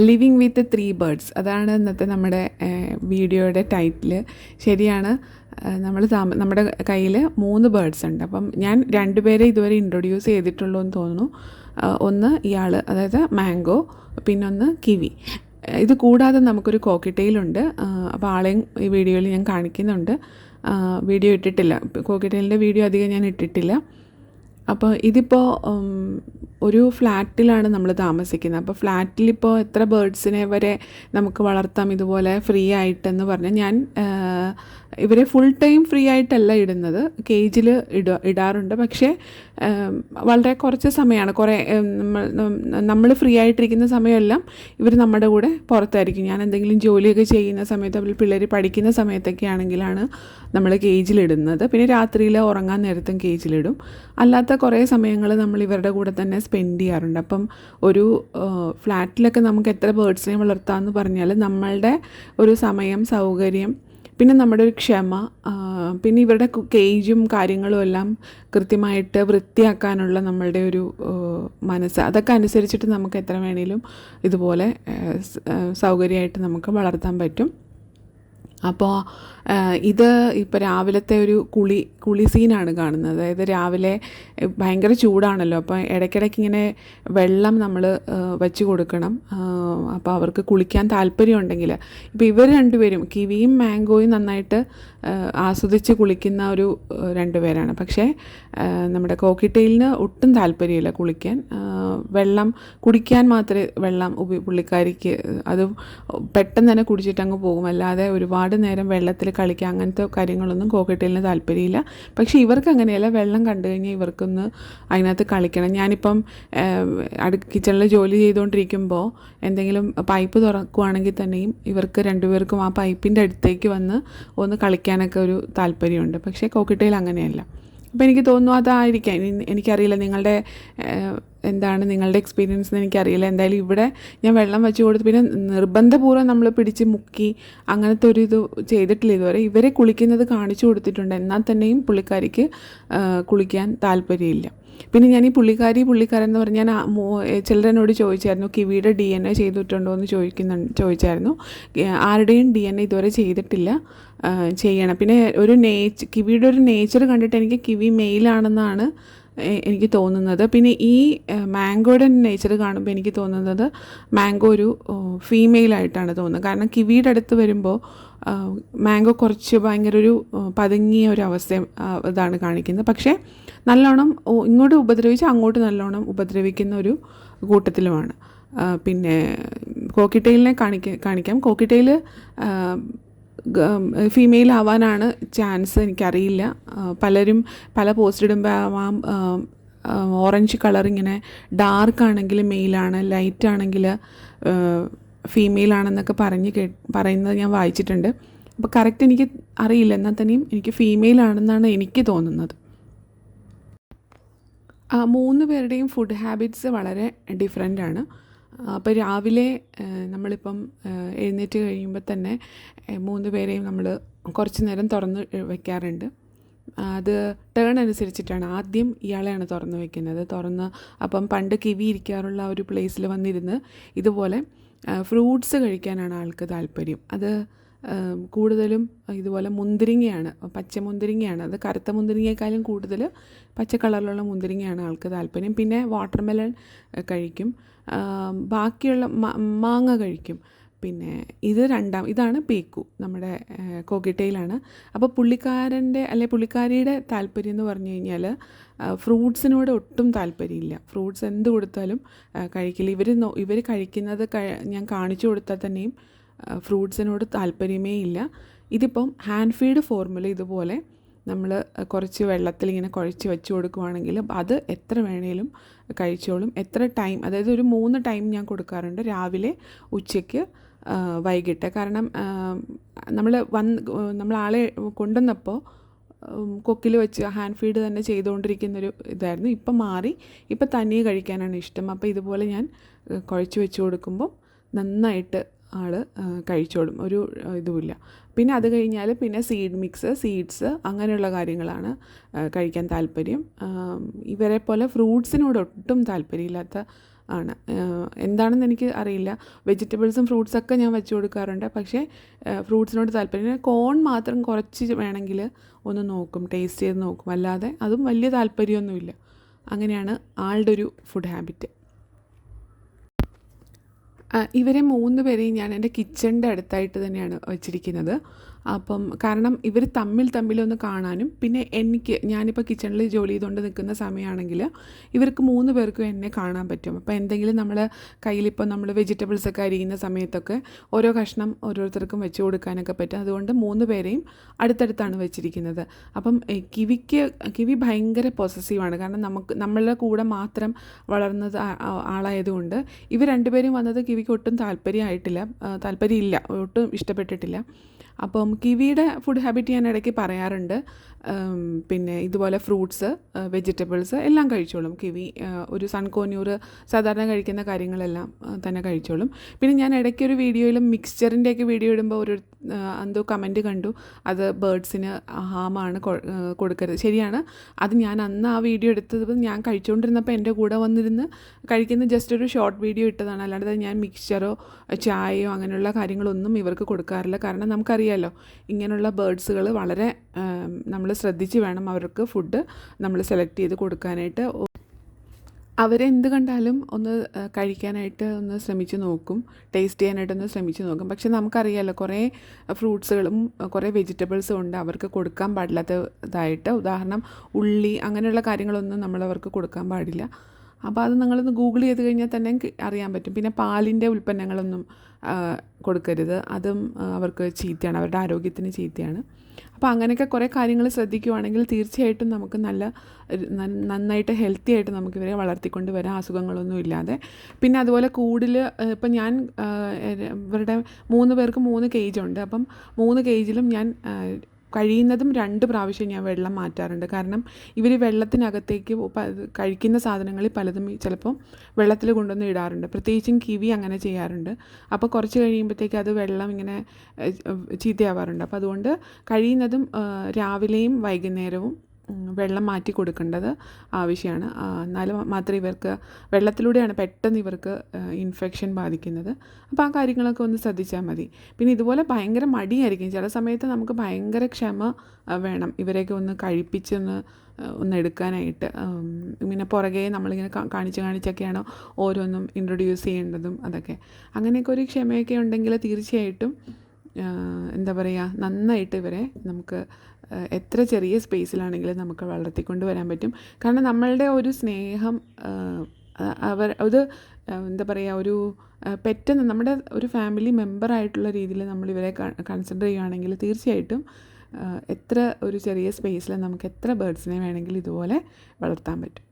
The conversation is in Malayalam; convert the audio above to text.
ലിവിങ് വിത്ത് 3 ബേർഡ്സ് അതാണ് ഇന്നത്തെ നമ്മുടെ വീഡിയോയുടെ ടൈറ്റിൽ. ശരിയാണ്, നമ്മുടെ കയ്യിൽ 3 ബേർഡ്സ് ഉണ്ട്. അപ്പം ഞാൻ 2 പേരെ ഇതുവരെ ഇൻട്രൊഡ്യൂസ് ചെയ്തിട്ടുള്ളൂ എന്ന് തോന്നുന്നു. ഒന്ന് ഇയാൾ, അതായത് മാംഗോ, പിന്നൊന്ന് കിവി. ഇത് കൂടാതെ നമുക്കൊരു കോക്കിറ്റെയിലുണ്ട്. അപ്പോൾ ആളെയും ഈ വീഡിയോയിൽ ഞാൻ കാണിക്കുന്നുണ്ട്. വീഡിയോ ഇട്ടിട്ടില്ല, കോക്കിറ്റെയിലിൻ്റെ വീഡിയോ അധികം ഞാൻ ഇട്ടിട്ടില്ല. അപ്പോൾ ഇതിപ്പോൾ ഒരു ഫ്ലാറ്റിലാണ് നമ്മൾ താമസിക്കുന്നത്. അപ്പോൾ ഫ്ലാറ്റിലിപ്പോൾ എത്ര ബേർഡ്സിനെ വരെ നമുക്ക് വളർത്താം ഇതുപോലെ ഫ്രീ ആയിട്ടെന്ന് പറഞ്ഞാൽ, ഞാൻ ഇവരെ ഫുൾ ടൈം ഫ്രീ ആയിട്ടല്ല ഇടുന്നത്, കേജിൽ ഇടാറുണ്ട്. പക്ഷേ വളരെ കുറച്ച് സമയമാണ്, നമ്മൾ ഫ്രീ ആയിട്ടിരിക്കുന്ന സമയമെല്ലാം ഇവർ നമ്മുടെ കൂടെ പുറത്തായിരിക്കും. ഞാൻ എന്തെങ്കിലും ജോലിയൊക്കെ ചെയ്യുന്ന സമയത്ത്, പിള്ളേർ പഠിക്കുന്ന സമയത്തൊക്കെ ആണെങ്കിലാണ് നമ്മൾ കേജിലിടുന്നത്. പിന്നെ രാത്രിയിൽ ഉറങ്ങാൻ നേരത്തും കേജിലിടും. അല്ലാത്ത കുറേ സമയങ്ങൾ നമ്മൾ ഇവരുടെ കൂടെ തന്നെ സ്പെൻഡ് ചെയ്യാറുണ്ട്. അപ്പം ഒരു ഫ്ലാറ്റിലൊക്കെ നമുക്ക് എത്ര ബേർഡ്സിനെ വളർത്താമെന്ന് പറഞ്ഞാൽ നമ്മളുടെ ഒരു സമയം, സൗകര്യം, പിന്നെ നമ്മുടെ ഒരു ക്ഷമ, പിന്നെ ഇവരുടെ കേജും കാര്യങ്ങളും എല്ലാം കൃത്യമായിട്ട് വൃത്തിയാക്കാനുള്ള നമ്മളുടെ ഒരു മനസ്സ്, അതൊക്കെ അനുസരിച്ചിട്ട് നമുക്ക് എത്ര വേണേലും ഇതുപോലെ സൗകര്യമായിട്ട് നമുക്ക് വളർത്താൻ പറ്റും. അപ്പോൾ ഇത് ഇപ്പോൾ രാവിലത്തെ ഒരു കുളി സീനാണ് കാണുന്നത്. അതായത് രാവിലെ ഭയങ്കര ചൂടാണല്ലോ, അപ്പോൾ ഇടയ്ക്കിടയ്ക്ക് ഇങ്ങനെ വെള്ളം നമ്മൾ വെച്ച് കൊടുക്കണം. അപ്പോൾ അവർക്ക് കുളിക്കാൻ താല്പര്യമുണ്ടെങ്കിൽ, ഇപ്പോൾ ഇവർ രണ്ടുപേരും, കിവിയും മാംഗോയും നന്നായിട്ട് ആസ്വദിച്ച് കുളിക്കുന്ന ഒരു 2 പേരാണ്. പക്ഷേ നമ്മുടെ കോക്കിറ്റെയിലിന് ഒട്ടും താല്പര്യമില്ല കുളിക്കാൻ. വെള്ളം കുടിക്കാൻ മാത്രമേ വെള്ളം പുള്ളിക്കാരിക്ക്, അത് പെട്ടെന്ന് തന്നെ കുടിച്ചിട്ടങ്ങ് പോകും. അല്ലാതെ ഒരുപാട് നേരം വെള്ളത്തിൽ കളിക്കുക അങ്ങനത്തെ കാര്യങ്ങളൊന്നും കോക്കിറ്റെയിലിന് താല്പര്യമില്ല. പക്ഷേ ഇവർക്ക് അങ്ങനെയല്ല, വെള്ളം കണ്ടു കഴിഞ്ഞാൽ ഇവർക്കൊന്ന് അതിനകത്ത് കളിക്കണം. ഞാനിപ്പം കിച്ചണിൽ ജോലി ചെയ്തുകൊണ്ടിരിക്കുമ്പോൾ എന്തെങ്കിലും പൈപ്പ് തുറക്കുകയാണെങ്കിൽ തന്നെയും ഇവർക്ക് 2 പേർക്കും ആ പൈപ്പിൻ്റെ അടുത്തേക്ക് വന്ന് ഒന്ന് കളിക്കാനൊക്കെ ഒരു താല്പര്യമുണ്ട്. പക്ഷേ കോക്കിറ്റെയിൽ അങ്ങനെയല്ല. അപ്പോൾ എനിക്ക് തോന്നുന്നു അതായിരിക്കാം. എനിക്കറിയില്ല നിങ്ങളുടെ എന്താണ് നിങ്ങളുടെ എക്സ്പീരിയൻസ് എന്ന് എനിക്കറിയില്ല. എന്തായാലും ഇവിടെ ഞാൻ വെള്ളം വെച്ച് കൊടുത്ത്, പിന്നെ നിർബന്ധപൂർവ്വം നമ്മൾ പിടിച്ച് മുക്കി അങ്ങനത്തെ ഒരു ഇത് ചെയ്തിട്ടില്ല ഇതുവരെ. ഇവരെ കുളിക്കുന്നത് കാണിച്ചു കൊടുത്തിട്ടുണ്ട്, എന്നാൽ തന്നെയും പുള്ളിക്കാരിക്ക് കുളിക്കാൻ താല്പര്യമില്ല. പിന്നെ ഞാൻ ഈ പുള്ളിക്കാരൻ എന്ന് പറഞ്ഞാൽ, ഞാൻ ചിലരെന്നോട് ചോദിച്ചായിരുന്നു കിവിയുടെ DNA ചെയ്തിട്ടുണ്ടോ എന്ന് ചോദിച്ചായിരുന്നു. ആരുടെയും DNA ഇതുവരെ ചെയ്തിട്ടില്ല, ചെയ്യണം. പിന്നെ കിവിയുടെ ഒരു നേച്ചർ കണ്ടിട്ട് എനിക്ക് കിവി മെയിലാണെന്നാണ് എനിക്ക് തോന്നുന്നത്. പിന്നെ ഈ മാംഗോയുടെ നേച്ചർ കാണുമ്പോൾ എനിക്ക് തോന്നുന്നത് മാംഗോ ഒരു ഫീമെയിലായിട്ടാണ് തോന്നുന്നത്. കാരണം കിവിയുടെ അടുത്ത് വരുമ്പോൾ മാംഗോ കുറച്ച് ഭയങ്കര ഒരു പതുങ്ങിയ ഒരു അവസ്ഥ ഇതാണ് കാണിക്കുന്നത്. പക്ഷേ നല്ലോണം ഇങ്ങോട്ട് ഉപദ്രവിച്ച് അങ്ങോട്ട് നല്ലോണം ഉപദ്രവിക്കുന്ന ഒരു കൂട്ടത്തിലുമാണ്. പിന്നെ കോക്കിറ്റെയിലിനെ കാണിക്കാം. കോക്കിറ്റെയിൽ ഫീമെയിൽ ആവാനാണ് ചാൻസ്, എനിക്കറിയില്ല. പലരും പല പോസ്റ്റ് ഇടുമ്പോൾ ആവാം, ഓറഞ്ച് കളർ ഇങ്ങനെ ഡാർക്ക് ആണെങ്കിൽ മെയിലാണ്, ലൈറ്റ് ആണെങ്കിൽ ഫീമെയിൽ ആണെന്നൊക്കെ പറയുന്നത് ഞാൻ വായിച്ചിട്ടുണ്ട്. അപ്പോൾ കറക്റ്റ് എനിക്ക് അറിയില്ല, എന്നാൽ തന്നെയും എനിക്ക് ഫീമെയിൽ ആണെന്നാണ് എനിക്ക് തോന്നുന്നത്. 3 പേരുടെയും ഫുഡ് ഹാബിറ്റ്സ് വളരെ ഡിഫറെൻ്റ് ആണ്. അപ്പോൾ രാവിലെ നമ്മളിപ്പം എഴുന്നേറ്റ് കഴിയുമ്പോൾ തന്നെ 3 പേരെയും നമ്മൾ കുറച്ച് നേരം തുറന്ന് വയ്ക്കാറുണ്ട്. അത് ടേൺ അനുസരിച്ചിട്ടാണ്. ആദ്യം ഇയാളെയാണ് തുറന്ന് വയ്ക്കുന്നത്. അപ്പം പണ്ട് കിവി ഇരിക്കാറുള്ള ഒരു പ്ലേസിൽ വന്നിരുന്ന് ഇതുപോലെ ഫ്രൂട്ട്സ് കഴിക്കാനാണ് ആൾക്ക് താല്പര്യം. അത് കൂടുതലും ഇതുപോലെ മുന്തിരിങ്ങയാണ്, പച്ചമുന്തിരിങ്ങയാണ്. അത് കറുത്ത മുന്തിരിങ്ങയെക്കാളും കൂടുതൽ പച്ച കളറിലുള്ള മുന്തിരിങ്ങയാണ് ആൾക്ക് താല്പര്യം. പിന്നെ വാട്ടർമെലൺ കഴിക്കും, ബാക്കിയുള്ള മാങ്ങ കഴിക്കും. പിന്നെ ഇതാണ് പീക്കു, നമ്മുടെ കോക്കിറ്റെയിലാണ്. അപ്പോൾ പുള്ളിക്കാരിയുടെ താല്പര്യം എന്ന് പറഞ്ഞു കഴിഞ്ഞാൽ ഫ്രൂട്ട്സിനോട് ഒട്ടും താല്പര്യമില്ല. ഫ്രൂട്ട്സ് എന്ത് കൊടുത്താലും കഴിക്കില്ല. ഇവർ കഴിക്കുന്നത് ഞാൻ കാണിച്ചു കൊടുത്താൽ തന്നെയും ഫ്രൂട്ട്സിനോട് താല്പര്യമേ ഇല്ല. ഇതിപ്പം ഹാൻഡ് ഫീഡ് ഫോർമുല ഇതുപോലെ നമ്മൾ കുറച്ച് വെള്ളത്തിൽ ഇങ്ങനെ കുഴച്ച് വെച്ച് കൊടുക്കുകയാണെങ്കിൽ അത് എത്ര വേണേലും കഴിച്ചോളും. എത്ര ടൈം, അതായത് ഒരു 3 ടൈം ഞാൻ കൊടുക്കാറുണ്ട്, രാവിലെ, ഉച്ചയ്ക്ക്, വൈകിട്ട്. കാരണം നമ്മൾ ആളെ കൊണ്ടുവന്നപ്പോൾ കൊക്കിൽ വെച്ച് ഹാൻഡ് ഫീഡ് തന്നെ ചെയ്തുകൊണ്ടിരിക്കുന്നൊരു ഇതായിരുന്നു. ഇപ്പം മാറി, ഇപ്പം തനിയെ കഴിക്കാനാണ് ഇഷ്ടം. അപ്പോൾ ഇതുപോലെ ഞാൻ കുഴച്ച് വെച്ച് കൊടുക്കുമ്പോൾ നന്നായിട്ട് ആൾ കഴിച്ചോളും, ഒരു ഇതുമില്ല. പിന്നെ അത് കഴിഞ്ഞാൽ പിന്നെ സീഡ്സ് അങ്ങനെയുള്ള കാര്യങ്ങളാണ് കഴിക്കാൻ താല്പര്യം. ഇവരെ പോലെ ഫ്രൂട്ട്സിനോട് ഒട്ടും താല്പര്യമില്ലാത്ത ആണ്. എന്താണെന്ന് എനിക്ക് അറിയില്ല. വെജിറ്റബിൾസും ഫ്രൂട്ട്സൊക്കെ ഞാൻ വെച്ച് കൊടുക്കാറുണ്ട്. പക്ഷേ ഫ്രൂട്ട്സിനോട് താല്പര്യം. കോൺ മാത്രം കുറച്ച് വേണമെങ്കിൽ ഒന്ന് നോക്കും, ടേസ്റ്റ് ചെയ്ത് നോക്കും. അല്ലാതെ അതും വലിയ താല്പര്യമൊന്നുമില്ല. അങ്ങനെയാണ് ആളുടെ ഒരു ഫുഡ് ഹാബിറ്റ്. ഇവരെ 3 പേരെയും ഞാൻ എൻ്റെ കിച്ചണിൻ്റെ അടുത്തായിട്ട് തന്നെയാണ് വച്ചിരിക്കുന്നത്. അപ്പം കാരണം ഇവർ തമ്മിലൊന്ന് കാണാനും, പിന്നെ ഞാനിപ്പോൾ കിച്ചണിൽ ജോലി ചെയ്തുകൊണ്ട് നിൽക്കുന്ന സമയമാണെങ്കിൽ ഇവർക്ക് 3 പേർക്കും എന്നെ കാണാൻ പറ്റും. അപ്പോൾ എന്തെങ്കിലും കയ്യിലിപ്പോൾ നമ്മൾ വെജിറ്റബിൾസൊക്കെ അരിയുന്ന സമയത്തൊക്കെ ഓരോ കഷ്ണം ഓരോരുത്തർക്കും വെച്ച് കൊടുക്കാനൊക്കെ പറ്റും. അതുകൊണ്ട് 3 പേരെയും അടുത്തടുത്താണ് വെച്ചിരിക്കുന്നത്. അപ്പം കിവി ഭയങ്കര പൊസസീവാണ്. കാരണം നമ്മളുടെ കൂടെ മാത്രം വളർന്നത് ആളായതുകൊണ്ട് ഇവർ 2 പേരും വന്നത് കിവിക്ക് ഒട്ടും താല്പര്യമില്ല, ഒട്ടും ഇഷ്ടപ്പെട്ടിട്ടില്ല. അപ്പം കിവിയുടെ ഫുഡ് ഹാബിറ്റ് ഞാൻ ഇടയ്ക്ക് പറയാറുണ്ട്. പിന്നെ ഇതുപോലെ ഫ്രൂട്ട്സ്, വെജിറ്റബിൾസ് എല്ലാം കഴിച്ചോളും കിവി. ഒരു സൺകോന്യൂർ സാധാരണ കഴിക്കുന്ന കാര്യങ്ങളെല്ലാം തന്നെ കഴിച്ചോളും. പിന്നെ ഞാൻ ഇടയ്ക്കൊരു വീഡിയോയിലും മിക്സ്ചറിൻ്റെയൊക്കെ വീഡിയോ ഇടുമ്പോൾ എന്തോ കമൻറ്റ് കണ്ടു, അത് ബേർഡ്സിന് ഹാമാണ്, കൊടുക്കരുത്. ശരിയാണ്. അത് ഞാൻ അന്ന് ആ വീഡിയോ എടുത്തത് ഞാൻ കഴിച്ചുകൊണ്ടിരുന്നപ്പോൾ എൻ്റെ കൂടെ വന്നിരുന്ന് കഴിക്കുന്ന ജസ്റ്റ് ഒരു ഷോർട്ട് വീഡിയോ ഇട്ടതാണ്. അല്ലാതെ ഞാൻ മിക്സ്ചറോ ചായയോ അങ്ങനെയുള്ള കാര്യങ്ങളൊന്നും ഇവർക്ക് കൊടുക്കാറില്ല. കാരണം നമുക്കറിയാമല്ലോ, ഇങ്ങനെയുള്ള ബേർഡ്സുകൾ വളരെ നമ്മൾ ശ്രദ്ധിച്ച് വേണം അവർക്ക് ഫുഡ് നമ്മൾ സെലക്ട് ചെയ്ത് കൊടുക്കാനായിട്ട്. അവരെന്ത് കണ്ടാലും ഒന്ന് കഴിക്കാനായിട്ട് ഒന്ന് ശ്രമിച്ച് നോക്കും, ടേസ്റ്റ് ചെയ്യാനായിട്ടൊന്ന് ശ്രമിച്ച് നോക്കും. പക്ഷെ നമുക്കറിയാമല്ലോ, കുറേ ഫ്രൂട്ട്സുകളും കുറേ വെജിറ്റബിൾസും ഉണ്ട് അവർക്ക് കൊടുക്കാൻ പാടില്ലാത്തതായിട്ട്. ഉദാഹരണം ഉള്ളി, അങ്ങനെയുള്ള കാര്യങ്ങളൊന്നും നമ്മളവർക്ക് കൊടുക്കാൻ പാടില്ല. അപ്പോൾ അത് നിങ്ങളൊന്ന് ഗൂഗിൾ ചെയ്ത് കഴിഞ്ഞാൽ തന്നെ അറിയാൻ പറ്റും. പിന്നെ പാലിൻ്റെ ഉൽപ്പന്നങ്ങളൊന്നും കൊടുക്കരുത്, അതും അവർക്ക് ചീത്തയാണ്, അവരുടെ ആരോഗ്യത്തിന് ചീത്തയാണ്. അപ്പോൾ അങ്ങനെയൊക്കെ കുറേ കാര്യങ്ങൾ ശ്രദ്ധിക്കുകയാണെങ്കിൽ തീർച്ചയായിട്ടും നമുക്ക് നന്നായിട്ട് ഹെൽത്തി ആയിട്ട് നമുക്കിവരെ വളർത്തിക്കൊണ്ട് വരാം, അസുഖങ്ങളൊന്നും ഇല്ലാതെ. പിന്നെ അതുപോലെ ഇപ്പം ഞാൻ ഇവരുടെ 3 പേർക്ക് 3 കേജുണ്ട്. അപ്പം 3 കേജിലും ഞാൻ കഴിയുന്നതും 2 പ്രാവശ്യം ഞാൻ വെള്ളം മാറ്റാറുണ്ട്. കാരണം ഇവർ വെള്ളത്തിനകത്തേക്ക് കഴിക്കുന്ന സാധനങ്ങളിൽ പലതും ചിലപ്പം വെള്ളത്തിൽ കൊണ്ടുവന്ന് ഇടാറുണ്ട്. പ്രത്യേകിച്ചും കിവി അങ്ങനെ ചെയ്യാറുണ്ട്. അപ്പോൾ കുറച്ച് കഴിയുമ്പോഴത്തേക്ക് അത് വെള്ളം ഇങ്ങനെ ചീത്തയാവാറുണ്ട്. അപ്പോൾ അതുകൊണ്ട് കഴിയുന്നതും രാവിലെയും വൈകുന്നേരവും വെള്ളം മാറ്റി കൊടുക്കേണ്ടത് ആവശ്യമാണ്. എന്നാലും മാത്രമേ ഇവർക്ക്, വെള്ളത്തിലൂടെയാണ് പെട്ടെന്ന് ഇവർക്ക് ഇൻഫെക്ഷൻ ബാധിക്കുന്നത്. അപ്പോൾ ആ കാര്യങ്ങളൊക്കെ ഒന്ന് ശ്രദ്ധിച്ചാൽ മതി. പിന്നെ ഇതുപോലെ ഭയങ്കര മടിയായിരിക്കും ചില സമയത്ത്. നമുക്ക് ഭയങ്കര ക്ഷമ വേണം ഇവരെയൊക്കെ ഒന്ന് ഒന്ന് എടുക്കാനായിട്ട്. ഇങ്ങനെ പുറകെ നമ്മളിങ്ങനെ കാണിച്ചൊക്കെയാണോ ഓരോന്നും ഇൻട്രൊഡ്യൂസ് ചെയ്യേണ്ടതും. അതൊക്കെ അങ്ങനെയൊക്കെ ഒരു ക്ഷമയൊക്കെ ഉണ്ടെങ്കിൽ തീർച്ചയായിട്ടും എന്താ പറയുക, നന്നായിട്ട് ഇവരെ നമുക്ക് എത്ര ചെറിയ സ്പേസിലാണെങ്കിലും നമുക്ക് വളർത്തിക്കൊണ്ട് വരാൻ പറ്റും. കാരണം നമ്മളുടെ ഒരു സ്നേഹം അത് എന്താ പറയുക, ഒരു പെട്ടെന്ന് നമ്മുടെ ഒരു ഫാമിലി മെമ്പറായിട്ടുള്ള രീതിയിൽ നമ്മളിവരെ കൺസിഡർ ചെയ്യുകയാണെങ്കിൽ തീർച്ചയായിട്ടും എത്ര ഒരു ചെറിയ സ്പേസിൽ നമുക്ക് എത്ര ബേർഡ്സിനെ വേണമെങ്കിലും ഇതുപോലെ വളർത്താൻ പറ്റും.